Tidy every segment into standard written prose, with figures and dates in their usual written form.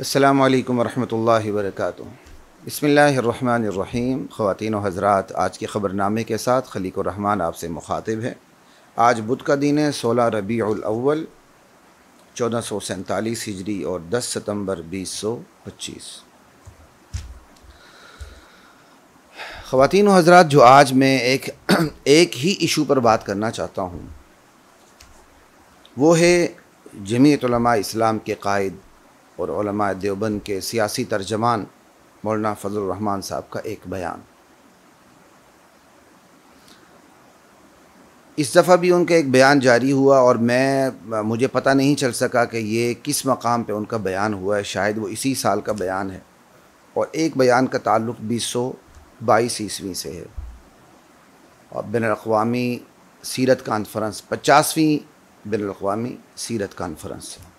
السلام علیکم ورحمۃ اللہ وبرکاتہ۔ بسم اللہ الرحمن الرحیم۔ خواتین و حضرات، آج کے خبر نامے کے ساتھ خلیق الرحمن آپ سے مخاطب ہے۔ آج بدھ کا دن ہے، 16 ربیع الاول 1447 ہجری اور 10 ستمبر 2025۔ خواتین و حضرات، جو آج میں ایک ہی ایشو پر بات کرنا چاہتا ہوں، وہ ہے جمعیت علماء اسلام کے قائد اور علماء دیوبند کے سیاسی ترجمان مولانا فضل الرحمان صاحب کا ایک بیان۔ اس دفعہ بھی ان کا ایک بیان جاری ہوا اور مجھے پتہ نہیں چل سکا کہ یہ کس مقام پہ ان کا بیان ہوا ہے۔ شاید وہ اسی سال کا بیان ہے، اور ایک بیان کا تعلق 2022 عیسوی سے ہے، اور بین الاقوامی سیرت کانفرنس 50ویں بین الاقوامی سیرت کانفرنس ہے۔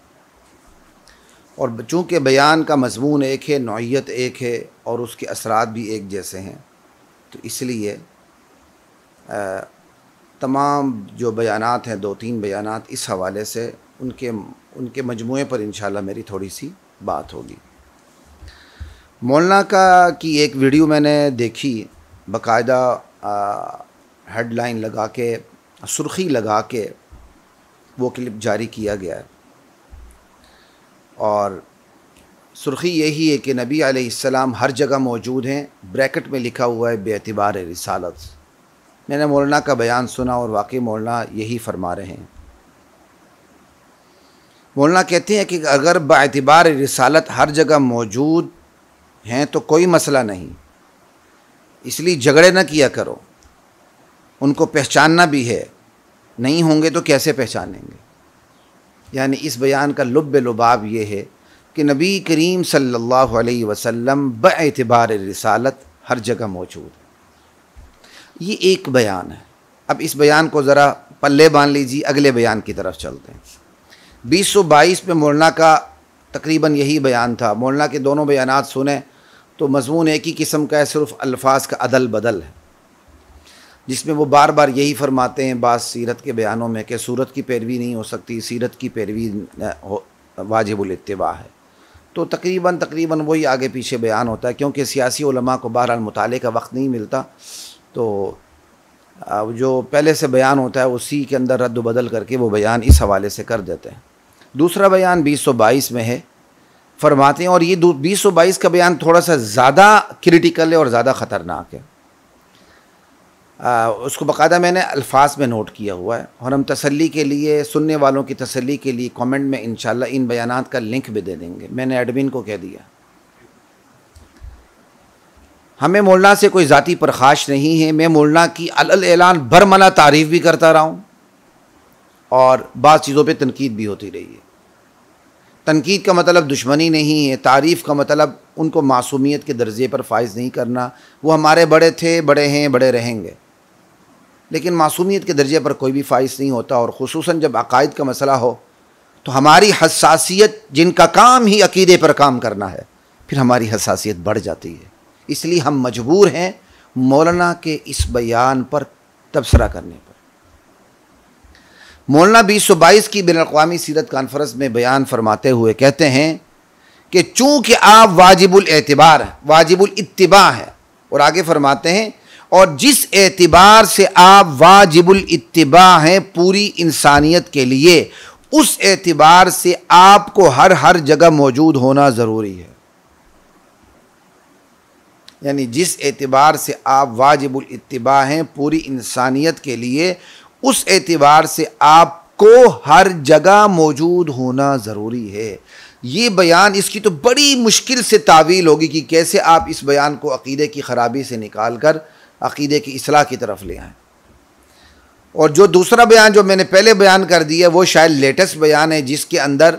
اور چونکہ بیان کا مضمون ایک ہے، نوعیت ایک ہے، اور اس کے اثرات بھی ایک جیسے ہیں، تو اس لیے تمام جو بیانات ہیں، 2-3 بیانات اس حوالے سے ان کے مجموعے پر انشاءاللہ میری تھوڑی سی بات ہوگی۔ مولانا کی ایک ویڈیو میں نے دیکھی، باقاعدہ ہیڈ لائن لگا کے، سرخی لگا کے وہ کلپ جاری کیا گیا ہے، اور سرخی یہی ہے کہ نبی علیہ السلام ہر جگہ موجود ہیں، بریکٹ میں لکھا ہوا ہے بے اعتبار رسالت۔ میں نے مولانا کا بیان سنا اور واقعی مولانا یہی فرما رہے ہیں۔ مولانا کہتے ہیں کہ اگر با اعتبار رسالت ہر جگہ موجود ہیں تو کوئی مسئلہ نہیں، اس لیے جھگڑے نہ کیا کرو، ان کو پہچاننا بھی ہے، نہیں ہوں گے تو کیسے پہچانیں گے؟ یعنی اس بیان کا لب لباب یہ ہے کہ نبی کریم صلی اللہ علیہ وسلم باعتبار رسالت ہر جگہ موجود ہے۔ یہ ایک بیان ہے۔ اب اس بیان کو ذرا پلے باندھ لیجیے، اگلے بیان کی طرف چلتے ہیں۔ 2022 میں مولانا کا تقریباً یہی بیان تھا۔ مولانا کے دونوں بیانات سنیں تو مضمون ایک ہی قسم کا ہے، صرف الفاظ کا عدل بدل ہے، جس میں وہ بار بار یہی فرماتے ہیں بعض سیرت کے بیانوں میں کہ سورت کی پیروی نہیں ہو سکتی، سیرت کی پیروی واجب الاتباع ہے۔ تو تقریباً وہی آگے پیچھے بیان ہوتا ہے، کیونکہ سیاسی علماء کو بہرحال مطالعے کا وقت نہیں ملتا، تو جو پہلے سے بیان ہوتا ہے اسی کے اندر رد و بدل کر کے وہ بیان اس حوالے سے کر دیتے ہیں۔ دوسرا بیان 2022 میں ہے، فرماتے ہیں، اور یہ 2022 کا بیان تھوڑا سا زیادہ کریٹیکل ہے اور زیادہ خطرناک ہے۔ اس کو باقاعدہ میں نے الفاظ میں نوٹ کیا ہوا ہے، اور ہم تسلی کے لیے، سننے والوں کی تسلی کے لیے کامنٹ میں انشاءاللہ ان بیانات کا لنک بھی دے دیں گے۔ میں نے ایڈمن کو کہہ دیا۔ ہمیں مولانا سے کوئی ذاتی پرخاش نہیں ہے، میں مولانا کی اعلان برملا تعریف بھی کرتا رہا ہوں، اور بعض چیزوں پہ تنقید بھی ہوتی رہی ہے۔ تنقید کا مطلب دشمنی نہیں ہے، تعریف کا مطلب ان کو معصومیت کے درجے پر فائز نہیں کرنا۔ وہ ہمارے بڑے تھے، بڑے ہیں، بڑے رہیں گے، لیکن معصومیت کے درجے پر کوئی بھی فائز نہیں ہوتا، اور خصوصاً جب عقائد کا مسئلہ ہو تو ہماری حساسیت، جن کا کام ہی عقیدے پر کام کرنا ہے، پھر ہماری حساسیت بڑھ جاتی ہے۔ اس لیے ہم مجبور ہیں مولانا کے اس بیان پر تبصرہ کرنے پر۔ مولانا 2022 کی بین الاقوامی سیرت کانفرنس میں بیان فرماتے ہوئے کہتے ہیں کہ چونکہ آپ واجب الاعتبار ہیں، واجب الاتباع ہیں، اور آگے فرماتے ہیں، اور جس اعتبار سے آپ واجب الاتباع ہیں پوری انسانیت کے لیے، اس اعتبار سے آپ کو ہر جگہ موجود ہونا ضروری ہے۔ یعنی جس اعتبار سے آپ واجب الاتباع ہیں پوری انسانیت کے لیے، اس اعتبار سے آپ کو ہر جگہ موجود ہونا ضروری ہے۔ یہ بیان، اس کی تو بڑی مشکل سے تعویل ہوگی کہ کیسے آپ اس بیان کو عقیدے کی خرابی سے نکال کر عقیدے کی اصلاح کی طرف لے آئیں۔ اور جو دوسرا بیان جو میں نے پہلے بیان کر دیا، وہ شاید لیٹسٹ بیان ہے، جس کے اندر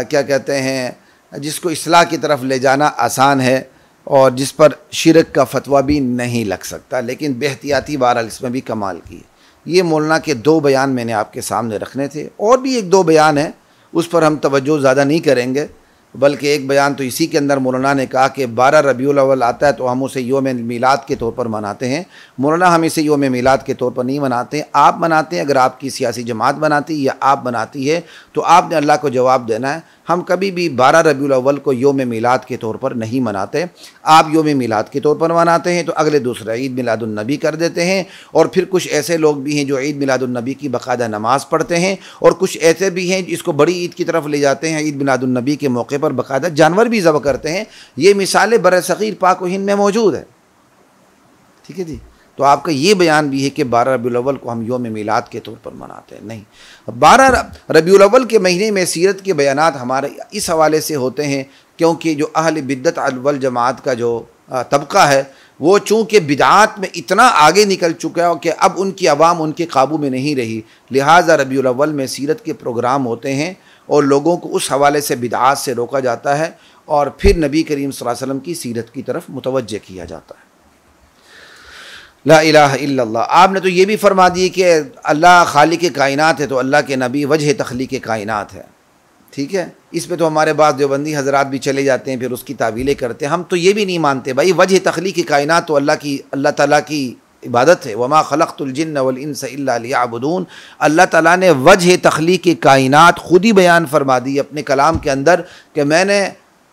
کیا کہتے ہیں، جس کو اصلاح کی طرف لے جانا آسان ہے، اور جس پر شرک کا فتویٰ بھی نہیں لگ سکتا، لیکن بے احتیاطی بہرحال اس میں بھی کمال کی۔ یہ مولانا کے 2 بیان میں نے آپ کے سامنے رکھنے تھے، اور بھی 1-2 بیان ہیں، اس پر ہم توجہ زیادہ نہیں کریں گے، بلکہ ایک بیان تو اسی کے اندر مولانا نے کہا کہ 12 ربیع الاول آتا ہے تو ہم اسے یوم میلاد کے طور پر مناتے ہیں۔ مولانا ہم اسے یوم میلاد کے طور پر نہیں مناتے، آپ مناتے ہیں۔ اگر آپ کی سیاسی جماعت بناتی یا آپ بناتی ہے تو آپ نے اللہ کو جواب دینا ہے ہم کبھی بھی 12 ربیع الاول کو یوم میلاد کے طور پر نہیں مناتے. آپ یوم میلاد کے طور پر مناتے ہیں تو اگلے دوسرا عید میلاد النبی کر دیتے ہیں. اور پھر کچھ ایسے لوگ بھی ہیں جو عید میلاد النبی کی باقاعدہ نماز پڑھتے ہیں، اور کچھ ایسے بھی ہیں اس کو بڑی عید کی طرف لے جاتے ہیں، عید میلاد النبی کے موقع پر باقاعدہ جانور بھی ذبح کرتے ہیں. یہ مثالیں بر صغیر پاک و ہند میں موجود ہے. ٹھیک ہے جی. تو آپ کا یہ بیان بھی ہے کہ 12 ربیع الاول کو ہم یوم میلاد کے طور پر مناتے ہیں، نہیں. 12 ربیع الاول کے مہینے میں سیرت کے بیانات ہمارے اس حوالے سے ہوتے ہیں کیونکہ جو اہل بدعت والجماعت کا جو طبقہ ہے وہ چونکہ بدعات میں اتنا آگے نکل چکا ہے کہ اب ان کی عوام ان کے قابو میں نہیں رہی، لہٰذا ربیع الاول میں سیرت کے پروگرام ہوتے ہیں اور لوگوں کو اس حوالے سے بدعات سے روکا جاتا ہے اور پھر نبی کریم صلی اللہ علیہ وسلم کی سیرت کی طرف متوجہ کیا جاتا ہے. لا الہ الا اللہ. آپ نے تو یہ بھی فرما دی کہ اللہ خالق کائنات ہے تو اللہ کے نبی وجہ تخلیق کائنات ہے. ٹھیک ہے. اس پہ تو ہمارے بعض دیوبندی حضرات بھی چلے جاتے ہیں، پھر اس کی تعویلیں کرتے ہیں. ہم تو یہ بھی نہیں مانتے بھائی وجہ تخلیق کائنات تو اللہ تعالیٰ کی عبادت ہے. وما خلقت الجن والانس الا لیعبدون. اللہ تعالیٰ نے وجہ تخلیق کائنات خود ہی بیان فرما دی اپنے کلام کے اندر کہ میں نے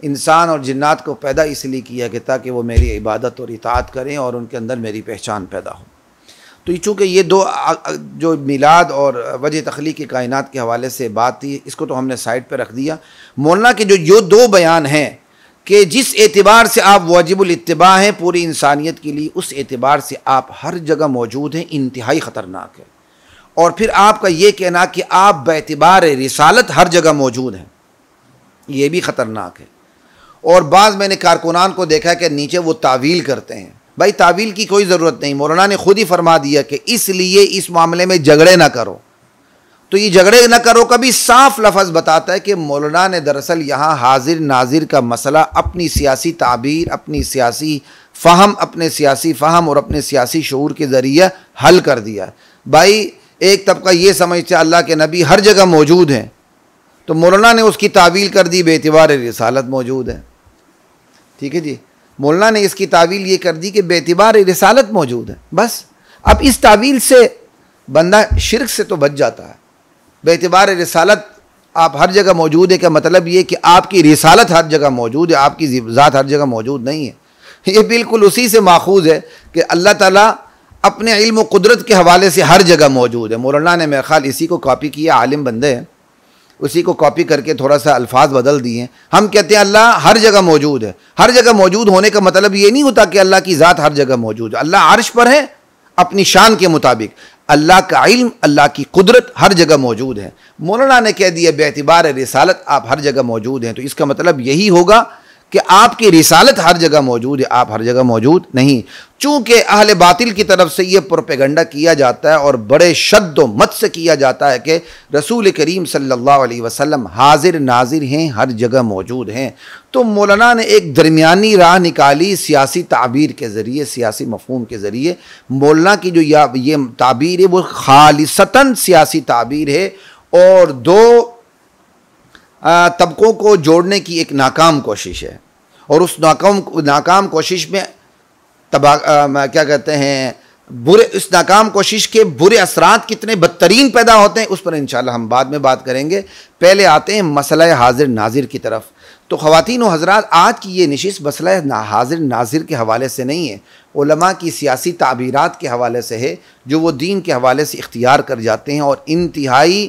انسان اور جنات کو پیدا اس لیے کیا کہ تاکہ وہ میری عبادت اور اطاعت کریں اور ان کے اندر میری پہچان پیدا ہو. تو چونکہ یہ دو جو میلاد اور وجہ تخلیق کائنات کے حوالے سے بات تھی، اس کو تو ہم نے سائڈ پہ رکھ دیا. مولانا کے جو دو بیان ہیں کہ جس اعتبار سے آپ واجب الاتباع ہیں پوری انسانیت کے لیے، اس اعتبار سے آپ ہر جگہ موجود ہیں، انتہائی خطرناک ہے. اور پھر آپ کا یہ کہنا کہ آپ باعتبار رسالت ہر جگہ موجود ہیں، یہ بھی خطرناک ہے. اور بعض میں نے کارکنان کو دیکھا کہ نیچے وہ تعویل کرتے ہیں. بھائی تعویل کی کوئی ضرورت نہیں، مولانا نے خود ہی فرما دیا کہ اس لیے اس معاملے میں جھگڑے نہ کرو. تو یہ جھگڑے نہ کرو کا بھی صاف لفظ بتاتا ہے کہ مولانا نے دراصل یہاں حاضر ناظر کا مسئلہ اپنی سیاسی تعبیر، اپنے سیاسی فہم اور اپنے سیاسی شعور کے ذریعے حل کر دیا. بھائی ایک طبقہ یہ سمجھتے اللہ کے نبی ہر جگہ موجود ہیں، تو مولانا نے اس کی تعویل کر دی بے اعتبار رسالت موجود ہے. ٹھیک ہے جی. مولانا نے اس کی تعویل یہ کر دی کہ بے اعتبار رسالت موجود ہے. بس اب اس تعویل سے بندہ شرک سے تو بچ جاتا ہے. بے اعتبار رسالت آپ ہر جگہ موجود ہے کا مطلب یہ کہ آپ کی رسالت ہر جگہ موجود ہے، آپ کی ذات ہر جگہ موجود نہیں ہے. یہ بالکل اسی سے ماخوذ ہے کہ اللہ تعالیٰ اپنے علم و قدرت کے حوالے سے ہر جگہ موجود ہے. مولانا نے میرے خیال اسی کو کاپی کیا، عالم بندے ہیں، اسی کو کاپی کر کے تھوڑا سا الفاظ بدل دیے. ہم کہتے ہیں اللہ ہر جگہ موجود ہے. ہر جگہ موجود ہونے کا مطلب یہ نہیں ہوتا کہ اللہ کی ذات ہر جگہ موجود ہے. اللہ عرش پر ہے اپنی شان کے مطابق، اللہ کا علم، اللہ کی قدرت ہر جگہ موجود ہے. مولانا نے کہہ دیا بے اعتبار رسالت آپ ہر جگہ موجود ہیں، تو اس کا مطلب یہی ہوگا کہ آپ کی رسالت ہر جگہ موجود ہے، آپ ہر جگہ موجود نہیں. چونکہ اہل باطل کی طرف سے یہ پروپیگنڈا کیا جاتا ہے اور بڑے شد و مت سے کیا جاتا ہے کہ رسول کریم صلی اللہ علیہ وسلم حاضر ناظر ہیں، ہر جگہ موجود ہیں. تو مولانا نے ایک درمیانی راہ نکالی سیاسی تعبیر کے ذریعے، سیاسی مفہوم کے ذریعے. مولانا کی جو یہ تعبیر ہے وہ خالصتاً سیاسی تعبیر ہے اور دو طبقوں کو جوڑنے کی ایک ناکام کوشش ہے. اور اس ناکام کوشش میں کیا کہتے ہیں اس ناکام کوشش کے برے اثرات کتنے بدترین پیدا ہوتے ہیں اس پر انشاءاللہ ہم بعد میں بات کریں گے. پہلے آتے ہیں مسئلہ حاضر ناظر کی طرف. تو خواتین و حضرات آج کی یہ نشست مسئلہ حاضر ناظر کے حوالے سے نہیں ہے، علماء کی سیاسی تعبیرات کے حوالے سے ہے جو وہ دین کے حوالے سے اختیار کر جاتے ہیں اور انتہائی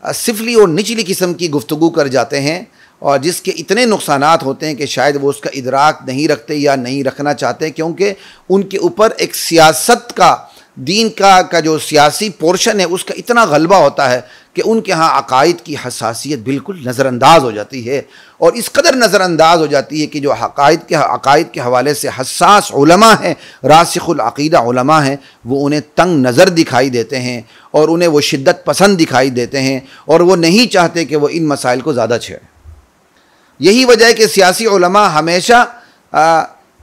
سفلی اور نچلی قسم کی گفتگو کر جاتے ہیں اور جس کے اتنے نقصانات ہوتے ہیں کہ شاید وہ اس کا ادراک نہیں رکھتے یا نہیں رکھنا چاہتے، کیونکہ ان کے اوپر ایک سیاست کا دین کا جو سیاسی پورشن ہے اس کا اتنا غلبہ ہوتا ہے کہ ان کے ہاں عقائد کی حساسیت بالکل نظر انداز ہو جاتی ہے. اور اس قدر نظر انداز ہو جاتی ہے کہ جو عقائد کے حوالے سے حساس علماء ہیں، راسخ العقیدہ علماء ہیں، وہ انہیں تنگ نظر دکھائی دیتے ہیں اور انہیں وہ شدت پسند دکھائی دیتے ہیں اور وہ نہیں چاہتے کہ وہ ان مسائل کو زیادہ چھیڑیں. یہی وجہ ہے کہ سیاسی علماء ہمیشہ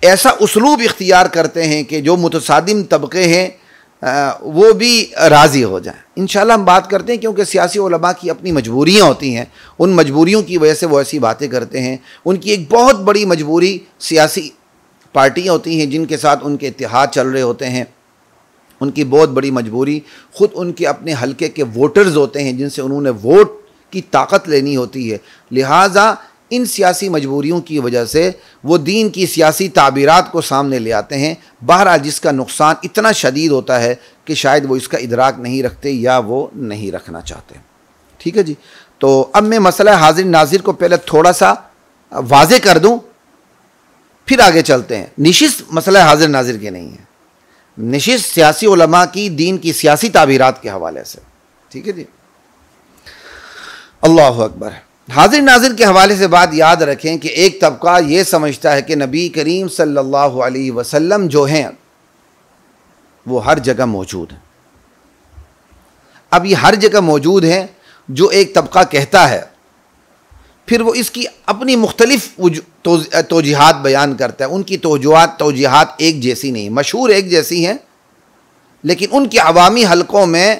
ایسا اسلوب اختیار کرتے ہیں کہ جو متصادم طبقے ہیں وہ بھی راضی ہو جائیں. انشاءاللہ ہم بات کرتے ہیں کیونکہ سیاسی علماء کی اپنی مجبوریاں ہوتی ہیں، ان مجبوریوں کی وجہ سے وہ ایسی باتیں کرتے ہیں. ان کی ایک بہت بڑی مجبوری سیاسی پارٹیاں ہوتی ہیں جن کے ساتھ ان کے اتحاد چل رہے ہوتے ہیں. ان کی بہت بڑی مجبوری خود ان کے اپنے حلقے کے ووٹرز ہوتے ہیں جن سے انہوں نے ووٹ کی طاقت لینی ہوتی ہے، لہٰذا ان سیاسی مجبوریوں کی وجہ سے وہ دین کی سیاسی تعبیرات کو سامنے لے آتے ہیں، بہرحال جس کا نقصان اتنا شدید ہوتا ہے کہ شاید وہ اس کا ادراک نہیں رکھتے یا وہ نہیں رکھنا چاہتے۔ ٹھیک ہے جی، تو اب میں مسئلہ حاضر ناظر کو پہلے تھوڑا سا واضح کر دوں، پھر آگے چلتے ہیں۔ نشست مسئلہ حاضر ناظر کے نہیں ہے، نشست سیاسی علماء کی دین کی سیاسی تعبیرات کے حوالے سے۔ ٹھیک ہے جی، اللہ اکبر۔ حاضر ناظر کے حوالے سے بات یاد رکھیں کہ ایک طبقہ یہ سمجھتا ہے کہ نبی کریم صلی اللہ علیہ وسلم جو ہیں وہ ہر جگہ موجود ہیں۔ اب یہ ہر جگہ موجود ہیں جو ایک طبقہ کہتا ہے، پھر وہ اس کی اپنی مختلف توجیہات بیان کرتا ہے۔ ان کی توجیہات ایک جیسی نہیں، مشہور ایک جیسی ہیں، لیکن ان کے عوامی حلقوں میں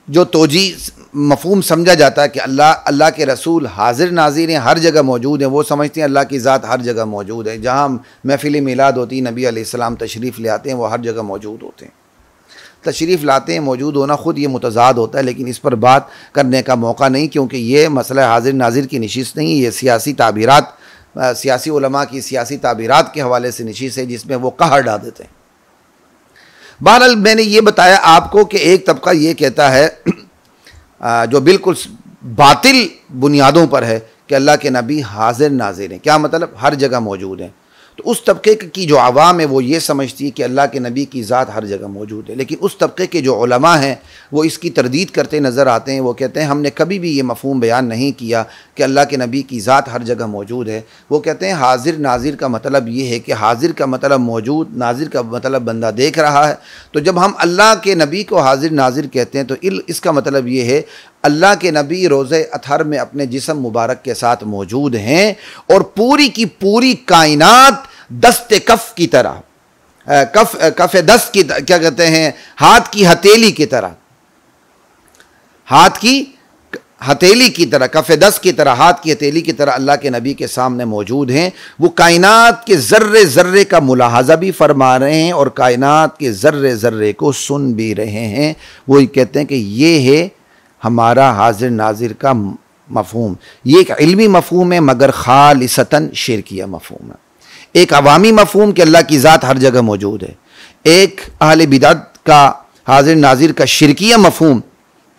جو توجیہ مفہوم سمجھا جاتا ہے کہ اللہ کے رسول حاضر ناظر ہیں، ہر جگہ موجود ہیں، وہ سمجھتے ہیں اللہ کی ذات ہر جگہ موجود ہے۔ جہاں محفل میلاد ہوتی ہے، نبی علیہ السلام تشریف لے آتے ہیں، وہ ہر جگہ موجود ہوتے ہیں۔ تشریف لاتے ہیں، موجود ہونا خود یہ متضاد ہوتا ہے، لیکن اس پر بات کرنے کا موقع نہیں، کیونکہ یہ مسئلہ حاضر ناظر کی نشست نہیں، یہ سیاسی تعبیرات، سیاسی علماء کی سیاسی تعبیرات کے حوالے سے نشست ہے، جس میں وہ قہر ڈال دیتے ہیں۔ بہرحال میں نے یہ بتایا آپ کو کہ ایک طبقہ یہ کہتا ہے جو بالکل باطل بنیادوں پر ہے کہ اللہ کے نبی حاضر ناظر ہیں۔ کیا مطلب؟ ہر جگہ موجود ہیں۔ تو اس طبقے کی جو عوام ہے وہ یہ سمجھتی ہے کہ اللہ کے نبی کی ذات ہر جگہ موجود ہے، لیکن اس طبقے کے جو علماء ہیں وہ اس کی تردید کرتے نظر آتے ہیں۔ وہ کہتے ہیں ہم نے کبھی بھی یہ مفہوم بیان نہیں کیا کہ اللہ کے نبی کی ذات ہر جگہ موجود ہے۔ وہ کہتے ہیں حاضر ناظر کا مطلب یہ ہے کہ حاضر کا مطلب موجود، ناظر کا مطلب بندہ دیکھ رہا ہے۔ تو جب ہم اللہ کے نبی کو حاضر ناظر کہتے ہیں تو اس کا مطلب یہ ہے اللہ کے نبی روزہ اطہر میں اپنے جسم مبارک کے ساتھ موجود ہیں، اور پوری کی پوری کائنات دست کف کی طرح، کف دست کی کیا کہتے ہیں، ہاتھ کی ہتھیلی کی طرح، ہاتھ کی ہتھیلی کی طرح، کف دست کی طرح، ہاتھ کی ہتھیلی کی طرح اللہ کے نبی کے سامنے موجود ہیں۔ وہ کائنات کے ذرے ذرے کا ملاحظہ بھی فرما رہے ہیں اور کائنات کے ذرے ذرے کو سن بھی رہے ہیں۔ وہ کہتے ہیں کہ یہ ہے ہمارا حاضر ناظر کا مفہوم۔ یہ ایک علمی مفہوم ہے مگر خالصتاً شرکیہ مفہوم ہے۔ ایک عوامی مفہوم کہ اللہ کی ذات ہر جگہ موجود ہے، ایک اہل بدعت کا حاضر ناظر کا شرکیہ مفہوم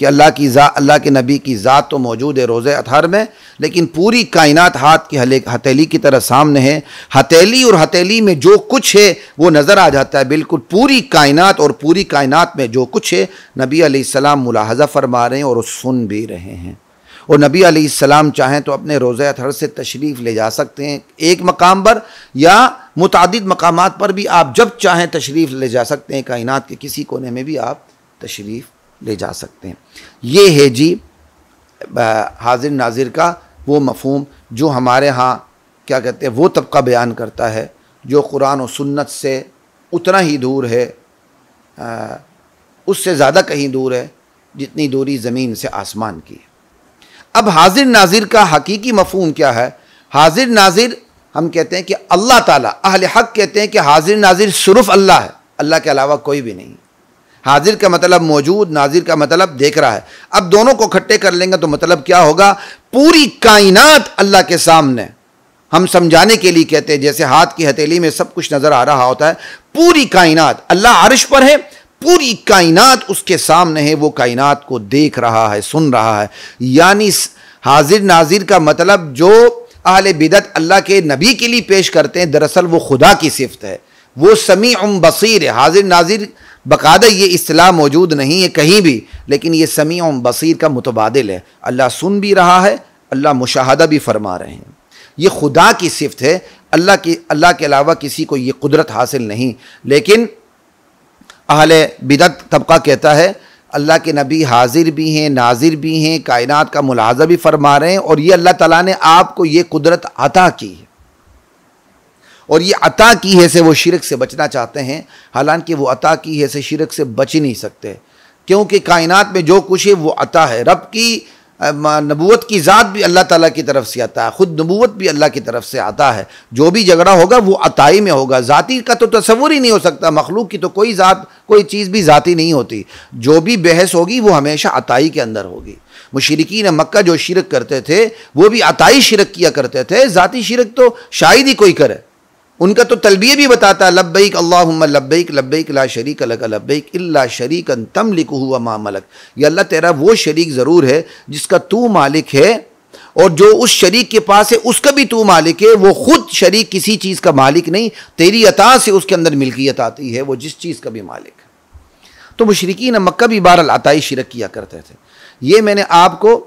کہ اللہ کے نبی کی ذات تو موجود ہے روزہ اطہر میں، لیکن پوری کائنات ہاتھ کی ہتھیلی کی طرح سامنے ہے۔ ہتھیلی اور ہتھیلی میں جو کچھ ہے وہ نظر آ جاتا ہے، بالکل پوری کائنات، اور پوری کائنات میں جو کچھ ہے نبی علیہ السلام ملاحظہ فرما رہے ہیں اور سن بھی رہے ہیں۔ اور نبی علیہ السلام چاہیں تو اپنے روزہ اطہر سے تشریف لے جا سکتے ہیں ایک مقام پر، یا متعدد مقامات پر بھی آپ جب چاہیں تشریف لے جا سکتے ہیں، کائنات کے کسی کونے میں بھی آپ تشریف لے جا سکتے ہیں۔ یہ ہے جی حاضر ناظر کا وہ مفہوم جو ہمارے ہاں کیا کہتے ہیں وہ طبقہ بیان کرتا ہے جو قرآن و سنت سے اتنا ہی دور ہے، اس سے زیادہ کہیں دور ہے جتنی دوری زمین سے آسمان کی ہے۔ اب حاضر ناظر کا حقیقی مفہوم کیا ہے؟ حاضر ناظر ہم کہتے ہیں کہ اللہ تعالیٰ، اہل حق کہتے ہیں کہ حاضر ناظر صرف اللہ ہے، اللہ کے علاوہ کوئی بھی نہیں۔ حاضر کا مطلب موجود، ناظر کا مطلب دیکھ رہا ہے۔ اب دونوں کو اکٹھے کر لیں گے تو مطلب کیا ہوگا؟ پوری کائنات اللہ کے سامنے، ہم سمجھانے کے لیے کہتے ہیں جیسے ہاتھ کی ہتھیلی میں سب کچھ نظر آ رہا ہوتا ہے، پوری کائنات، اللہ عرش پر ہے، پوری کائنات اس کے سامنے ہے، وہ کائنات کو دیکھ رہا ہے، سن رہا ہے۔ یعنی حاضر ناظر کا مطلب جو اہل بدعت اللہ کے نبی کے لیے پیش کرتے ہیں، دراصل وہ خدا کی صفت ہے، وہ سمیع بصیر ہے۔ حاضر ناظر باقاعدہ یہ اصطلاح موجود نہیں ہے کہیں بھی، لیکن یہ سمیع بصیر کا متبادل ہے، اللہ سن بھی رہا ہے، اللہ مشاہدہ بھی فرما رہے ہیں۔ یہ خدا کی صفت ہے، اللہ کے علاوہ کسی کو یہ قدرت حاصل نہیں۔ لیکن اہل بدعت طبقہ کہتا ہے اللہ کے نبی حاضر بھی ہیں، ناظر بھی ہیں، کائنات کا ملاحظہ بھی فرما رہے ہیں، اور یہ اللہ تعالیٰ نے آپ کو یہ قدرت عطا کی ہے، اور یہ عطا کی ہے سے وہ شرک سے بچنا چاہتے ہیں، حالانکہ وہ عطا کی ہے سے شرک سے بچ ہی نہیں سکتے، کیونکہ کائنات میں جو کچھ ہے وہ عطا ہے۔ رب کی نبوت کی ذات بھی اللہ تعالیٰ کی طرف سے آتا ہے، خود نبوت بھی اللہ کی طرف سے آتا ہے۔ جو بھی جھگڑا ہوگا وہ عطائی میں ہوگا، ذاتی کا تو تصور ہی نہیں ہو سکتا، مخلوق کی تو کوئی چیز بھی ذاتی نہیں ہوتی۔ جو بھی بحث ہوگی وہ ہمیشہ عطائی کے اندر ہوگی۔ مشرکین مکہ جو شرک کرتے تھے وہ بھی عطائی شرک کیا کرتے تھے، ذاتی شرک تو شاید ہی کوئی کرے. ان کا تو تلبیہ بھی بتاتا ہے لبیک اللہم لبیک لبیک لا شریک لک لبیک الا شریکا تملکہ وما ملک. یا اللہ تیرا وہ شریک ضرور ہے جس کا تو مالک ہے، اور جو اس شریک کے پاس ہے اس کا بھی تو مالک ہے. وہ خود شریک کسی چیز کا مالک نہیں، تیری عطا سے اس کے اندر ملکیت آتی ہے، وہ جس چیز کا بھی مالک ہے. تو مشرکین مکہ بھی بہرحال عطائی شرک کیا کرتے تھے. یہ میں نے آپ کو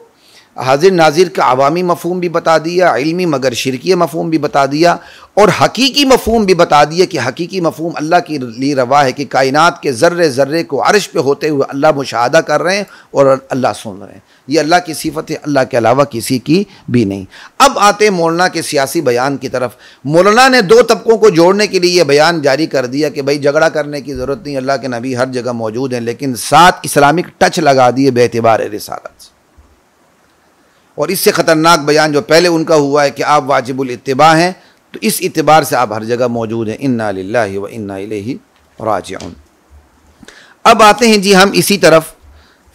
حاضر ناظر کا عوامی مفہوم بھی بتا دیا، علمی مگر شرکی مفہوم بھی بتا دیا، اور حقیقی مفہوم بھی بتا دیا کہ حقیقی مفہوم اللہ کے لیے روا ہے کہ کائنات کے ذرے ذرے کو عرش پہ ہوتے ہوئے اللہ مشاہدہ کر رہے ہیں اور اللہ سن رہے ہیں. یہ اللہ کی صفت ہے، اللہ کے علاوہ کسی کی بھی نہیں. اب آتے ہیں مولانا کے سیاسی بیان کی طرف. مولانا نے دو طبقوں کو جوڑنے کے لیے یہ بیان جاری کر دیا کہ بھائی جھگڑا کرنے کی ضرورت نہیں، اللہ کے نبی ہر جگہ موجود ہیں، لیکن ساتھ اسلامک ٹچ لگا دیے بے اعتبار رسالت. اور اس سے خطرناک بیان جو پہلے ان کا ہوا ہے کہ آپ واجب الاتباع ہیں، تو اس اعتبار سے آپ ہر جگہ موجود ہیں. انا للہ و انا الیہ راجعون. اب آتے ہیں جی ہم اسی طرف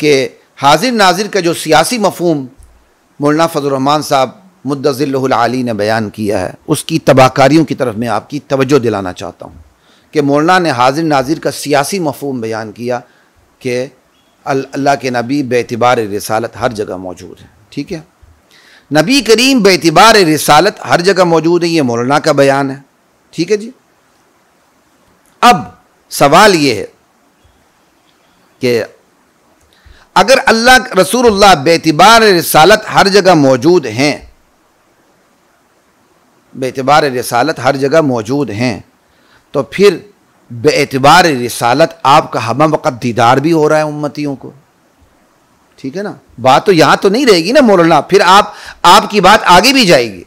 کہ حاضر ناظر کا جو سیاسی مفہوم مولانا فضل الرحمان صاحب مد ظلہ العالی نے بیان کیا ہے، اس کی تباہ کاریوں کی طرف میں آپ کی توجہ دلانا چاہتا ہوں کہ مولانا نے حاضر ناظر کا سیاسی مفہوم بیان کیا کہ اللہ کے نبی بے اعتبار رسالت ہر جگہ موجود ہے. ٹھیک ہے، نبی کریم بے اعتبار رسالت ہر جگہ موجود ہے، یہ مولانا کا بیان ہے. ٹھیک ہے جی. اب سوال یہ ہے کہ اگر اللہ رسول اللہ بے اعتبار رسالت ہر جگہ موجود ہیں، بے اعتبار رسالت ہر جگہ موجود ہیں، تو پھر بے اعتبار رسالت آپ کا ہمہ وقت دیدار بھی ہو رہا ہے امتیوں کو. ٹھیک ہے نا، بات تو یہاں تو نہیں رہے گی نا مولانا، پھر آپ کی بات آگے بھی جائے گی.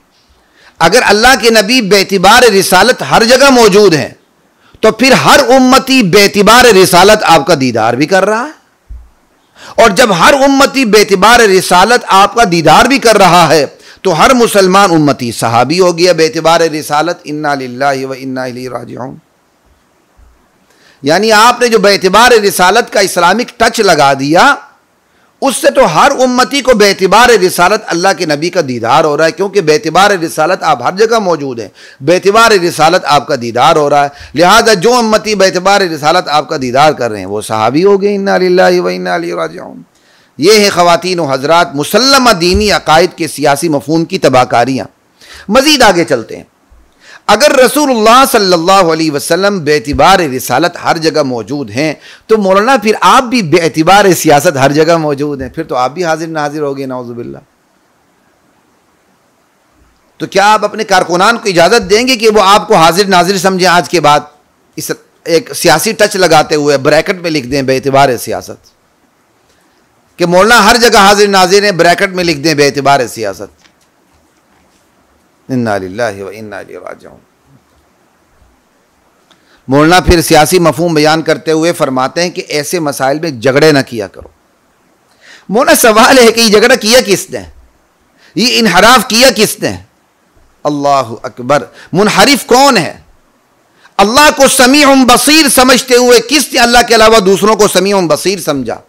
اگر اللہ کے نبی بے اعتبار رسالت ہر جگہ موجود ہیں تو پھر ہر امتی بے اعتبار رسالت آپ کا دیدار بھی کر رہا ہے. اور جب ہر امتی بے اعتبار رسالت آپ کا دیدار بھی کر رہا ہے تو ہر مسلمان امتی صحابی ہو گیا بے اعتبار رسالت. انا للہ و انا الیہ راجعون. یعنی آپ نے جو بے اعتبار رسالت کا اسلامک ٹچ لگا دیا، اس سے تو ہر امتی کو بے اعتبار رسالت اللہ کے نبی کا دیدار ہو رہا ہے، کیونکہ بے اعتبار رسالت آپ ہر جگہ موجود ہیں، بے اعتبار رسالت آپ کا دیدار ہو رہا ہے. لہذا جو امتی بے اعتبار رسالت آپ کا دیدار کر رہے ہیں وہ صحابی ہو گئے. انا للہ و انا الیہ راجعون. یہ ہے خواتین و حضرات مسلمہ دینی عقائد کے سیاسی مفہوم کی تباہ کاریاں. مزید آگے چلتے ہیں. اگر رسول اللہ صلی اللہ علیہ وسلم بے اعتبار رسالت ہر جگہ موجود ہیں تو مولانا پھر آپ بھی بے اعتبار سیاست ہر جگہ موجود ہیں، پھر تو آپ بھی حاضر ناظر ہو گئے نعوذ باللہ. تو کیا آپ اپنے کارکنان کو اجازت دیں گے کہ وہ آپ کو حاضر ناظر سمجھیں آج کے بعد؟ اس ایک سیاسی ٹچ لگاتے ہوئے بریکٹ میں لکھ دیں بے اعتبار سیاست، کہ مولانا ہر جگہ حاضر ناظر ہیں، بریکٹ میں لکھ دیں بے اعتبار سیاست. انا للہ و انا الیہ راجعون. مولانا پھر سیاسی مفہوم بیان کرتے ہوئے فرماتے ہیں کہ ایسے مسائل میں جھگڑے نہ کیا کرو. مولانا سوال ہے کہ یہ جھگڑا کیا کس نے، یہ انحراف کیا کس نے؟ اللہ اکبر. منحرف کون ہے؟ اللہ کو سمیع بصیر سمجھتے ہوئے کس نے اللہ کے علاوہ دوسروں کو سمیع بصیر سمجھا؟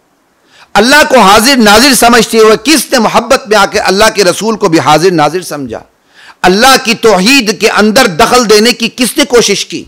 اللہ کو حاضر ناظر سمجھتے ہوئے کس نے محبت میں آ کے اللہ کے رسول کو بھی حاضر ناظر سمجھا؟ اللہ کی توحید کے اندر دخل دینے کی کس نے کوشش کی؟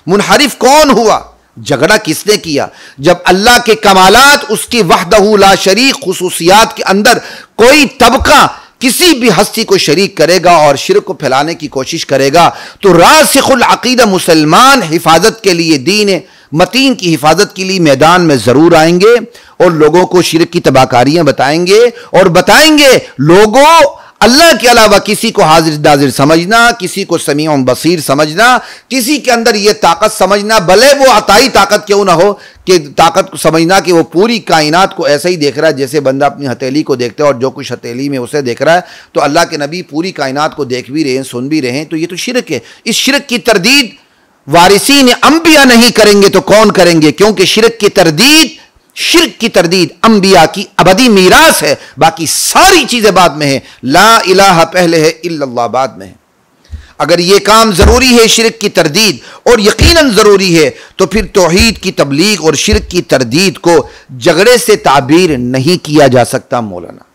منحرف کون ہوا؟ جھگڑا کس نے کیا؟ جب اللہ کے کمالات، اس کی وحدہ لا شریک خصوصیات کے اندر کوئی طبقہ کسی بھی ہستی کو شریک کرے گا اور شرک کو پھیلانے کی کوشش کرے گا تو راسخ العقیدہ مسلمان حفاظت کے لیے، دین متین کی حفاظت کے لیے میدان میں ضرور آئیں گے اور لوگوں کو شرک کی تباہ کاریاں بتائیں گے، اور بتائیں گے لوگوں اللہ کے علاوہ کسی کو حاضر ناظر سمجھنا، کسی کو سمیع بصیر سمجھنا، کسی کے اندر یہ طاقت سمجھنا، بھلے وہ عطائی طاقت کیوں نہ ہو، کہ طاقت کو سمجھنا کہ وہ پوری کائنات کو ایسا ہی دیکھ رہا ہے جیسے بندہ اپنی ہتھیلی کو دیکھتا ہے اور جو کچھ ہتھیلی میں اسے دیکھ رہا ہے، تو اللہ کے نبی پوری کائنات کو دیکھ بھی رہے ہیں، سن بھی رہے ہیں. تو یہ تو شرک ہے. اس شرک کی تردید وارثین انبیاء نہیں کریں گے تو کون کریں گے؟ کیونکہ شرک کی تردید انبیاء کی ابدی میراث ہے. باقی ساری چیزیں بعد میں ہیں. لا الہ پہلے ہے، الا اللہ بعد میں ہے. اگر یہ کام ضروری ہے شرک کی تردید اور یقیناً ضروری ہے تو پھر توحید کی تبلیغ اور شرک کی تردید کو جھگڑے سے تعبیر نہیں کیا جا سکتا مولانا۔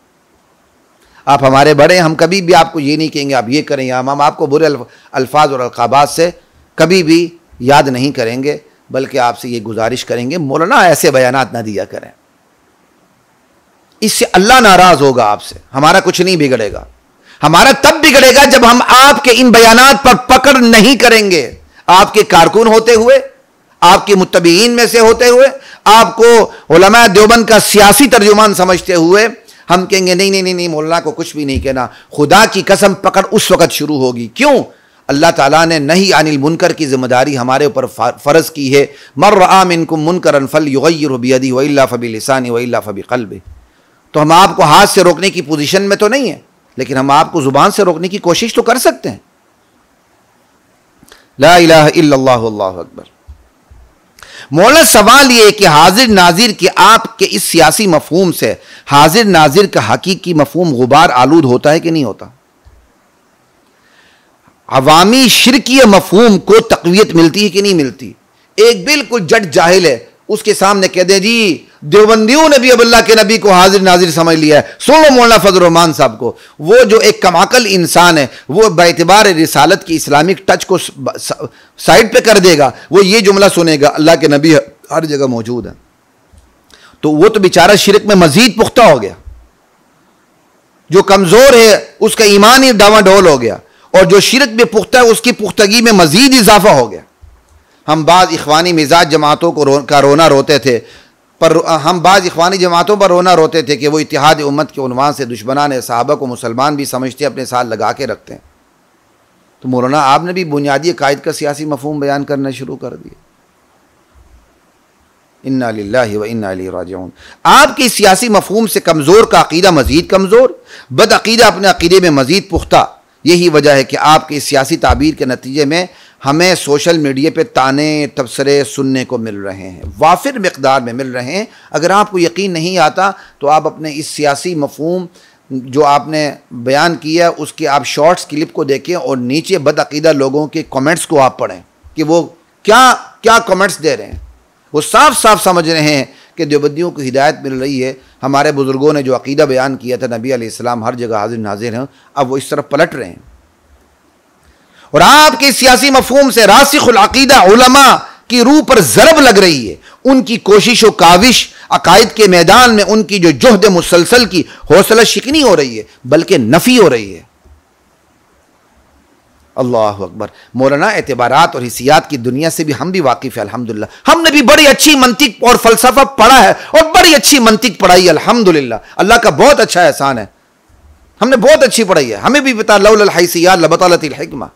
آپ ہمارے بڑے ہیں، ہم کبھی بھی آپ کو یہ نہیں کہیں گے آپ یہ کریں، یا ہم آپ کو برے الفاظ اور القابات سے کبھی بھی یاد نہیں کریں گے، بلکہ آپ سے یہ گزارش کریں گے مولانا ایسے بیانات نہ دیا کریں، اس سے اللہ ناراض ہوگا آپ سے، ہمارا کچھ نہیں بگڑے گا، ہمارا تب بگڑے گا جب ہم آپ کے ان بیانات پر پکڑ نہیں کریں گے، آپ کے کارکن ہوتے ہوئے، آپ کے متبعین میں سے ہوتے ہوئے، آپ کو علماء دیوبند کا سیاسی ترجمان سمجھتے ہوئے ہم کہیں گے نہیں نہیں نہیں مولانا کو کچھ بھی نہیں کہنا۔ خدا کی قسم پکڑ اس وقت شروع ہوگی، کیوں؟ اللہ تعالیٰ نے نہی عن المنکر کی ذمہ داری ہمارے اوپر فرض کی ہے، من رآ منکم منکرا فلیغیرہ بیدہ والا فبلسانہ والا فبقلبہ۔ تو ہم آپ کو ہاتھ سے روکنے کی پوزیشن میں تو نہیں ہے، لیکن ہم آپ کو زبان سے روکنے کی کوشش تو کر سکتے ہیں۔ لا الہ الا اللہ واللہ اکبر۔ مولانا سوال یہ ہے کہ حاضر ناظر کے آپ کے اس سیاسی مفہوم سے حاضر ناظر کا حقیقی مفہوم غبار آلود ہوتا ہے کہ نہیں ہوتا؟ عوامی شرکیہ مفہوم کو تقویت ملتی ہے کہ نہیں ملتی؟ ایک بالکل جٹ جاہل ہے، اس کے سامنے کہہ دیں جی دیوبندیوں نے بھی اب اللہ کے نبی کو حاضر ناظر سمجھ لیا ہے، سن لو مولانا فضل الرحمان صاحب کو، وہ جو ایک کم عقل انسان ہے وہ باعتبار رسالت کی اسلامک ٹچ کو سائڈ پہ کر دے گا، وہ یہ جملہ سنے گا اللہ کے نبی ہر جگہ موجود ہے، تو وہ تو بیچارہ شرک میں مزید پختہ ہو گیا، جو کمزور ہے اس کا ایمان ہی ڈاواں ڈول ہو گیا، اور جو شرک میں پختہ ہے اس کی پختگی میں مزید اضافہ ہو گیا۔ ہم بعض اخوانی مزاج جماعتوں کا رونا روتے تھے، پر ہم بعض اخوانی جماعتوں پر رونا روتے تھے کہ وہ اتحاد امت کے عنوان سے دشمنان صحابہ کو مسلمان بھی سمجھتے اپنے ساتھ لگا کے رکھتے ہیں۔ تو مولانا آپ نے بھی بنیادی عقائد کا سیاسی مفہوم بیان کرنا شروع کر دیا۔ انا للہ و انا الیہ راجعون۔ آپ کے سیاسی مفہوم سے کمزور کا عقیدہ مزید کمزور، بد عقیدہ اپنے عقیدے میں مزید پختہ۔ یہی وجہ ہے کہ آپ کے سیاسی تعبیر کے نتیجے میں ہمیں سوشل میڈیا پہ تانے تبصرے سننے کو مل رہے ہیں، وافر مقدار میں مل رہے ہیں۔ اگر آپ کو یقین نہیں آتا تو آپ اپنے اس سیاسی مفہوم جو آپ نے بیان کیا اس کے آپ شارٹس کلپ کو دیکھیں اور نیچے بد عقیدہ لوگوں کے کمنٹس کو آپ پڑھیں کہ وہ کیا کمنٹس دے رہے ہیں۔ وہ صاف صاف سمجھ رہے ہیں کہ دیوبندیوں کو ہدایت مل رہی ہے، ہمارے بزرگوں نے جو عقیدہ بیان کیا تھا نبی علیہ السلام ہر جگہ حاضر ناظر ہیں، اب وہ اس طرف پلٹ رہے ہیں۔ اور آپ کے سیاسی مفہوم سے راسخ العقیدہ علماء کی روح پر ضرب لگ رہی ہے، ان کی کوشش و کاوش عقائد کے میدان میں ان کی جو جہد مسلسل کی حوصلہ شکنی ہو رہی ہے بلکہ نفی ہو رہی ہے۔ اللہ اکبر۔ مولانا اعتبارات اور حسیات کی دنیا سے بھی ہم بھی واقف ہیں الحمدللہ، ہم نے بھی بڑی اچھی منطق اور فلسفہ پڑھا ہے اور بڑی اچھی منطق پڑھائی ہے الحمدللہ، اللہ کا بہت اچھا احسان ہے، ہم نے بہت اچھی پڑھائی ہے، ہمیں بھی پتا لولا الحیثیات لبطلت الحکمہ۔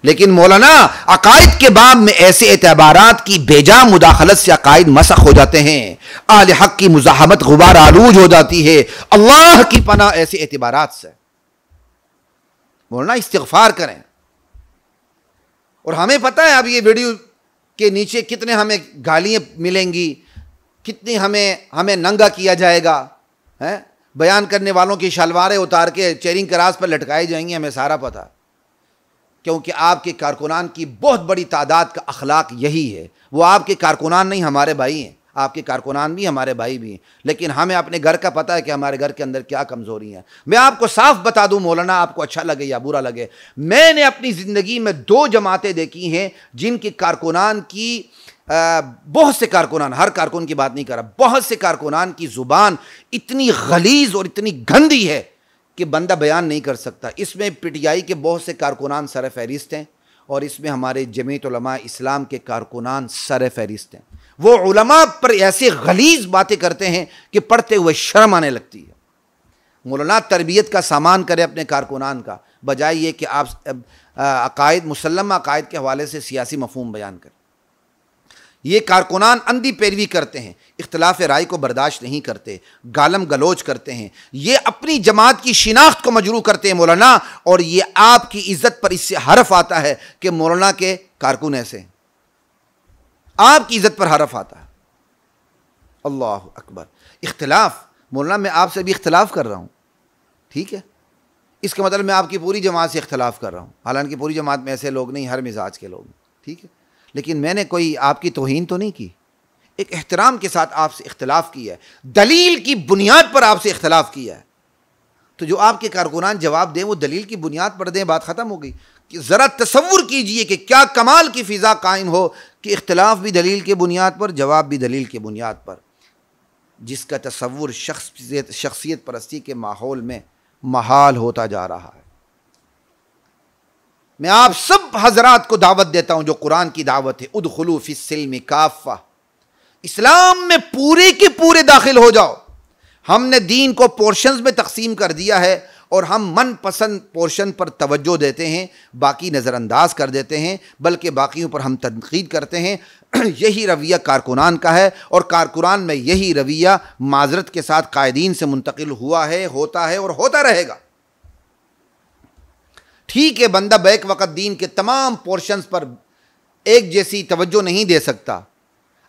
لیکن مولانا عقائد کے باب میں ایسے اعتبارات کی بیجا مداخلت سے عقائد مسخ ہو جاتے ہیں، اہل حق کی مزاحمت غبار آلود ہو جاتی ہے، اللہ کی پناہ ایسے اعتبارات سے۔ مولانا استغفار کریں، اور ہمیں پتہ ہے اب یہ ویڈیو کے نیچے کتنے ہمیں گالیاں ملیں گی، کتنی ہمیں ننگا کیا جائے گا، بیان کرنے والوں کی شلواریں اتار کے چیرنگ کراس پر لٹکائی جائیں گی، ہمیں سارا پتہ، کیونکہ آپ کے کارکنان کی بہت بڑی تعداد کا اخلاق یہی ہے۔ وہ آپ کے کارکنان نہیں، ہمارے بھائی ہیں، آپ کے کارکنان بھی ہمارے بھائی بھی ہیں، لیکن ہمیں اپنے گھر کا پتہ ہے کہ ہمارے گھر کے اندر کیا کمزوری ہیں۔ میں آپ کو صاف بتا دوں مولانا، آپ کو اچھا لگے یا برا لگے، میں نے اپنی زندگی میں 2 جماعتیں دیکھی ہیں جن کے کارکنان کی بہت سے کارکنان، ہر کارکن کی بات نہیں کر رہا، بہت سے کارکنان کی زبان اتنی غلیظ اور اتنی گندی ہے کہ بندہ بیان نہیں کر سکتا۔ اس میں پی ٹی آئی کے بہت سے کارکنان سر فہرست ہیں، اور اس میں ہمارے جمعیت علماء اسلام کے کارکنان سر فہرست ہیں۔ وہ علماء پر ایسے غلیظ باتیں کرتے ہیں کہ پڑھتے ہوئے شرم آنے لگتی ہے۔ مولانا تربیت کا سامان کرے اپنے کارکنان کا، بجائے یہ کہ آپ عقائد مسلمہ عقائد کے حوالے سے سیاسی مفہوم بیان کریں۔ یہ کارکنان اندھی پیروی کرتے ہیں، اختلاف رائے کو برداشت نہیں کرتے، گالم گلوچ کرتے ہیں، یہ اپنی جماعت کی شناخت کو مجروح کرتے ہیں مولانا، اور یہ آپ کی عزت پر اس سے حرف آتا ہے کہ مولانا کے کارکن ایسے ہیں، آپ کی عزت پر حرف آتا ہے۔ اللہ اکبر۔ اختلاف، مولانا میں آپ سے بھی اختلاف کر رہا ہوں، ٹھیک ہے، اس کا مطلب میں آپ کی پوری جماعت سے اختلاف کر رہا ہوں، حالانکہ پوری جماعت میں ایسے لوگ نہیں، ہر مزاج کے لوگ، ٹھیک ہے، لیکن میں نے کوئی آپ کی توہین تو نہیں کی، ایک احترام کے ساتھ آپ سے اختلاف کیا ہے، دلیل کی بنیاد پر آپ سے اختلاف کیا ہے، تو جو آپ کے کارکنان جواب دیں وہ دلیل کی بنیاد پر دیں، بات ختم ہو گئی۔ کہ ذرا تصور کیجئے کہ کیا کمال کی فضا قائم ہو کہ اختلاف بھی دلیل کی بنیاد پر، جواب بھی دلیل کی بنیاد پر، جس کا تصور شخصیت پرستی کے ماحول میں محال ہوتا جا رہا ہے۔ میں آپ سب حضرات کو دعوت دیتا ہوں جو قرآن کی دعوت ہے، ادخلوا فی السلم کافہ، اسلام میں پورے کے پورے داخل ہو جاؤ۔ ہم نے دین کو پورشنز میں تقسیم کر دیا ہے اور ہم من پسند پورشن پر توجہ دیتے ہیں، باقی نظر انداز کر دیتے ہیں، بلکہ باقیوں پر ہم تنقید کرتے ہیں۔ یہی رویہ کارکنان کا ہے، اور کارکنان میں یہی رویہ معذرت کے ساتھ قائدین سے منتقل ہوا ہے، ہوتا ہے اور ہوتا رہے گا۔ ٹھیک ہے، بندہ بیک وقت دین کے تمام پورشنز پر ایک جیسی توجہ نہیں دے سکتا۔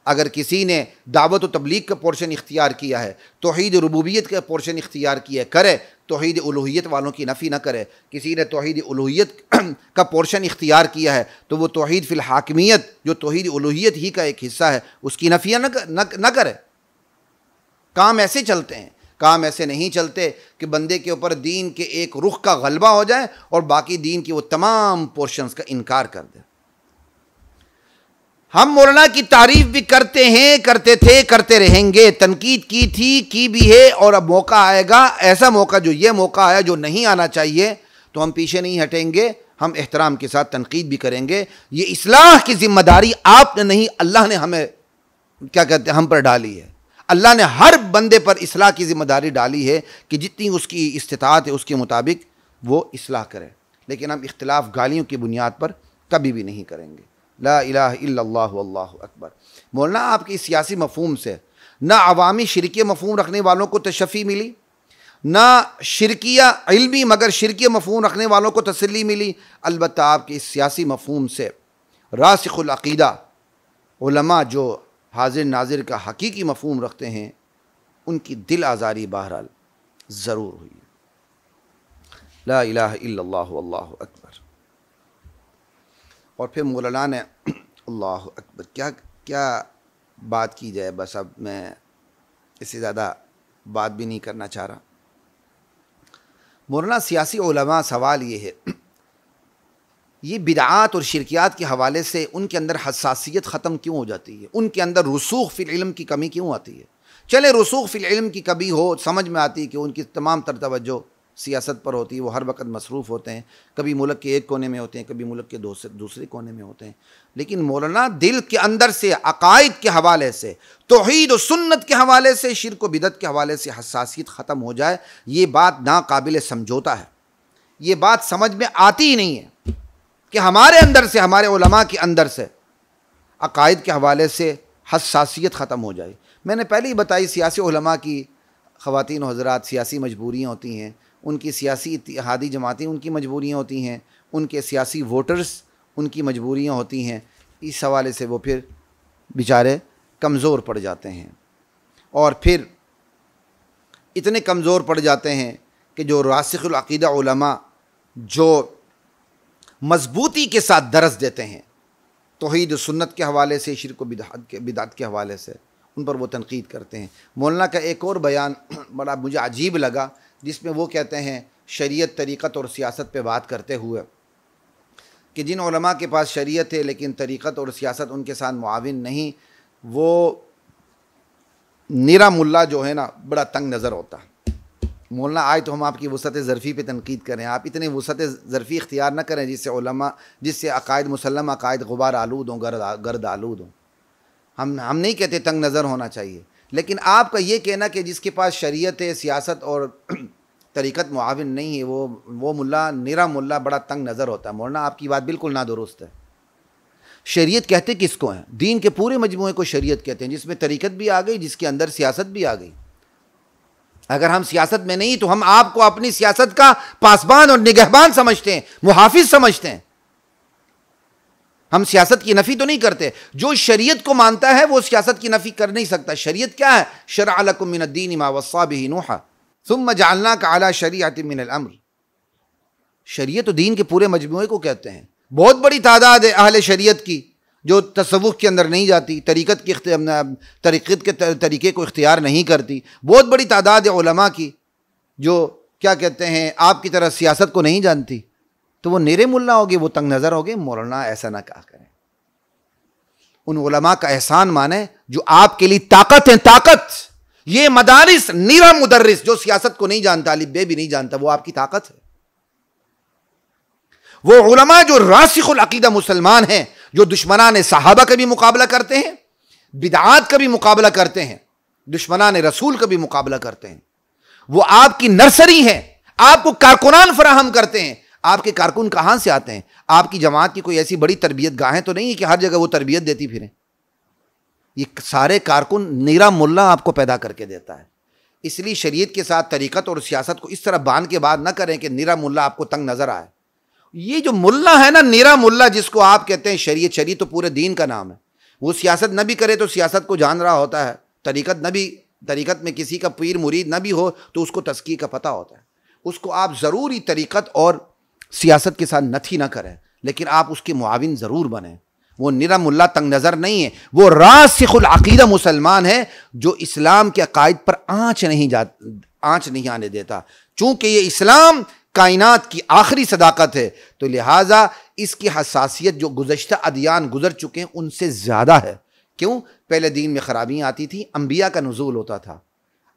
اگر کسی نے دعوت و تبلیغ کا پورشن اختیار کیا ہے، توحید ربوبیت کا پورشن اختیار کیا ہے، کرے، توحید الوہیت والوں کی نفی نہ کرے۔ کسی نے توحید الوہیت کا پورشن اختیار کیا ہے تو وہ توحید فی الحاکمیت جو توحید الوہیت ہی کا ایک حصہ ہے اس کی نفی نہ کرے۔ کام ایسے چلتے ہیں، کام ایسے نہیں چلتے کہ بندے کے اوپر دین کے ایک رخ کا غلبہ ہو جائے اور باقی دین کی وہ تمام پورشنز کا انکار کر دے۔ ہم مولانا کی تعریف بھی کرتے ہیں، کرتے تھے، کرتے رہیں گے، تنقید کی تھی، کی بھی ہے، اور اب موقع آئے گا، ایسا موقع جو یہ موقع آیا جو نہیں آنا چاہیے، تو ہم پیچھے نہیں ہٹیں گے، ہم احترام کے ساتھ تنقید بھی کریں گے۔ یہ اصلاح کی ذمہ داری آپ نے نہیں، اللہ نے ہمیں کیا کہتے ہیں ہم پر ڈالی ہے۔ اللہ نے ہر بندے پر اصلاح کی ذمہ داری ڈالی ہے کہ جتنی اس کی استطاعت ہے اس کے مطابق وہ اصلاح کرے، لیکن ہم اختلاف گالیوں کی بنیاد پر کبھی بھی نہیں کریں گے۔ لا الہ الا اللہ واللہ اکبر۔ مولانا آپ کی سیاسی مفہوم سے نہ عوامی شرکیہ مفہوم رکھنے والوں کو تشفی ملی، نہ شرکیہ علمی مگر شرکیہ مفہوم رکھنے والوں کو تسلی ملی، البتہ آپ کے اس سیاسی مفہوم سے راسخ العقیدہ علماء جو حاضر ناظر کا حقیقی مفہوم رکھتے ہیں ان کی دل آزاری بہرحال ضرور ہوئی۔ لا الہ الا اللہ واللہ اکبر۔ اور پھر مولانا نے اللہ اکبر، کیا بات کی جائے، بس اب میں اس سے زیادہ بات بھی نہیں کرنا چاہ رہا۔ مولانا سیاسی علماء سوال یہ ہے، یہ بدعات اور شرکیات کے حوالے سے ان کے اندر حساسیت ختم کیوں ہو جاتی ہے، ان کے اندر رسوخ فی العلم کی کمی کیوں آتی ہے؟ چلے رسوخ فی العلم کی کمی ہو، سمجھ میں آتی ہے کہ ان کی تمام تر توجہ سیاست پر ہوتی ہے، وہ ہر وقت مصروف ہوتے ہیں، کبھی ملک کے ایک کونے میں ہوتے ہیں، کبھی ملک کے دوسرے کونے میں ہوتے ہیں، لیکن مولانا دل کے اندر سے عقائد کے حوالے سے، توحید و سنت کے حوالے سے، شرک و بدعت کے حوالے سے حساسیت ختم ہو جائے، یہ بات ناقابل سمجھوتا ہے، یہ بات سمجھ میں آتی ہی نہیں ہے کہ ہمارے اندر سے، ہمارے علماء کے اندر سے عقائد کے حوالے سے حساسیت ختم ہو جائے۔ میں نے پہلے ہی بتائی سیاسی علماء کی، خواتین و حضرات، سیاسی مجبوریاں ہوتی ہیں، ان کی سیاسی اتحادی جماعتیں ان کی مجبوریاں ہوتی ہیں، ان کے سیاسی ووٹرز ان کی مجبوریاں ہوتی ہیں، اس حوالے سے وہ پھر بیچارے کمزور پڑ جاتے ہیں، اور پھر اتنے کمزور پڑ جاتے ہیں کہ جو راسخ العقیدہ علماء جو مضبوطی کے ساتھ درس دیتے ہیں توحید و سنت کے حوالے سے، شرک و بدعت کے حوالے سے، ان پر وہ تنقید کرتے ہیں۔ مولانا کا ایک اور بیان بڑا مجھے عجیب لگا، جس میں وہ کہتے ہیں شریعت، طریقت اور سیاست پہ بات کرتے ہوئے کہ جن علماء کے پاس شریعت ہے لیکن طریقت اور سیاست ان کے ساتھ معاون نہیں، وہ نرا ملا جو ہے نا بڑا تنگ نظر ہوتا ہے۔ مولانا آج تو ہم آپ کی وسعت ظرفی پہ تنقید کریں، آپ اتنے وسعت ظرفی اختیار نہ کریں جس سے عقائد مسلم عقائد غبار آلود ہوں، گرد آلود ہوں۔ ہم نہیں کہتے تنگ نظر ہونا چاہیے، لیکن آپ کا یہ کہنا کہ جس کے پاس شریعت ہے، سیاست اور طریقت معاون نہیں ہے، وہ ملا، نرا ملا، بڑا تنگ نظر ہوتا ہے۔ مولانا آپ کی بات بالکل نادرست ہے۔ شریعت کہتے کس کو ہیں؟ دین کے پورے مجموعے کو شریعت کہتے ہیں، جس میں طریقت بھی آ گئی، جس کے اندر سیاست بھی آ گئی۔ اگر ہم سیاست میں نہیں تو ہم آپ کو اپنی سیاست کا پاسبان اور نگہبان سمجھتے ہیں، محافظ سمجھتے ہیں۔ ہم سیاست کی نفی تو نہیں کرتے، جو شریعت کو مانتا ہے وہ سیاست کی نفی کر نہیں سکتا۔ شریعت کیا ہے؟ شرع لکم من الدین ما وصی بہ نوحا ثم جعلناک علی شریعۃ من الامر۔ شریعت و دین کے پورے مجموعے کو کہتے ہیں. بہت بڑی تعداد ہے اہل شریعت کی جو تصوف کے اندر نہیں جاتی، طریقت کے طریقے کو اختیار نہیں کرتی. بہت بڑی تعداد ہے علماء کی جو کیا کہتے ہیں آپ کی طرح سیاست کو نہیں جانتی. تو وہ نیرے ملا ہوگے، وہ تنگ نظر ہوگے. مولانا ایسا نہ کہا کریں. ان علماء کا احسان مانیں جو آپ کے لیے طاقت ہیں. طاقت یہ مدارس، نیرا مدرس جو سیاست کو نہیں جانتا، الف بے بھی نہیں جانتا، وہ آپ کی طاقت ہے. وہ علماء جو راسخ العقیدہ مسلمان ہیں، جو دشمنان صحابہ کا بھی مقابلہ کرتے ہیں، بدعات کا بھی مقابلہ کرتے ہیں، دشمنان رسول کا بھی مقابلہ کرتے ہیں، وہ آپ کی نرسری ہیں. آپ کو کارکنان فراہم کرتے ہیں. آپ کے کارکن کہاں سے آتے ہیں؟ آپ کی جماعت کی کوئی ایسی بڑی تربیت گاہیں تو نہیں ہے کہ ہر جگہ وہ تربیت دیتی پھریں. یہ سارے کارکن نیرا ملا آپ کو پیدا کر کے دیتا ہے. اس لیے شریعت کے ساتھ طریقت اور سیاست کو اس طرح باندھ کے بات نہ کریں کہ نیرا ملا آپ کو تنگ نظر آئے. یہ جو ملا ہے نا، نیرا ملا جس کو آپ کہتے ہیں، شریعت تو پورے دین کا نام ہے. وہ سیاست نہ بھی کرے تو سیاست کو جان رہا ہوتا ہے. طریقت میں کسی کا پیر مرید نہ بھی ہو تو اس کو تزکیہ کا پتہ ہوتا ہے. اس کو آپ ضروری طریقت اور سیاست کے ساتھ نتھی نہ کریں، لیکن آپ اس کے معاون ضرور بنیں. وہ نیرا ملا تنگ نظر نہیں ہے، وہ راسخ العقیدہ مسلمان ہے جو اسلام کے عقائد پر آنچ نہیں آنے دیتا. چونکہ یہ اسلام کائنات کی آخری صداقت ہے، تو لہٰذا اس کی حساسیت جو گزشتہ ادیان گزر چکے ہیں ان سے زیادہ ہے. کیوں؟ پہلے دین میں خرابیاں آتی تھیں، انبیاء کا نزول ہوتا تھا.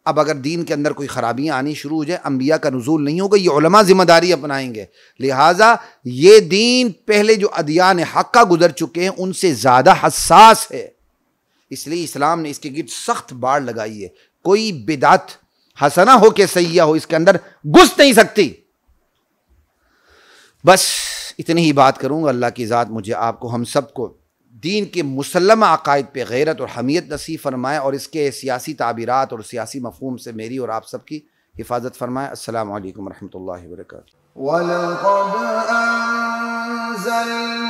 اب اگر دین کے اندر کوئی خرابیاں آنی شروع ہو جائے، انبیاء کا نزول نہیں ہوگا، یہ علماء ذمہ داری اپنائیں گے. لہٰذا یہ دین پہلے جو ادیان حقہ گزر چکے ہیں ان سے زیادہ حساس ہے. اس لیے اسلام نے اس کے گرد سخت باڑ لگائی ہے. کوئی بدعت حسنہ ہو کہ سیئہ ہو اس کے اندر گھس نہیں سکتی. بس اتنی ہی بات کروں گا. اللہ کی ذات مجھے آپ کو ہم سب کو دین کے مسلمہ عقائد پہ غیرت اور حمیت نصیب فرمائے، اور اس کے سیاسی تعبیرات اور سیاسی مفہوم سے میری اور آپ سب کی حفاظت فرمائے. السلام علیکم ورحمۃ اللہ وبرکاتہ. وَلَقَدْ أَنزَلْنَا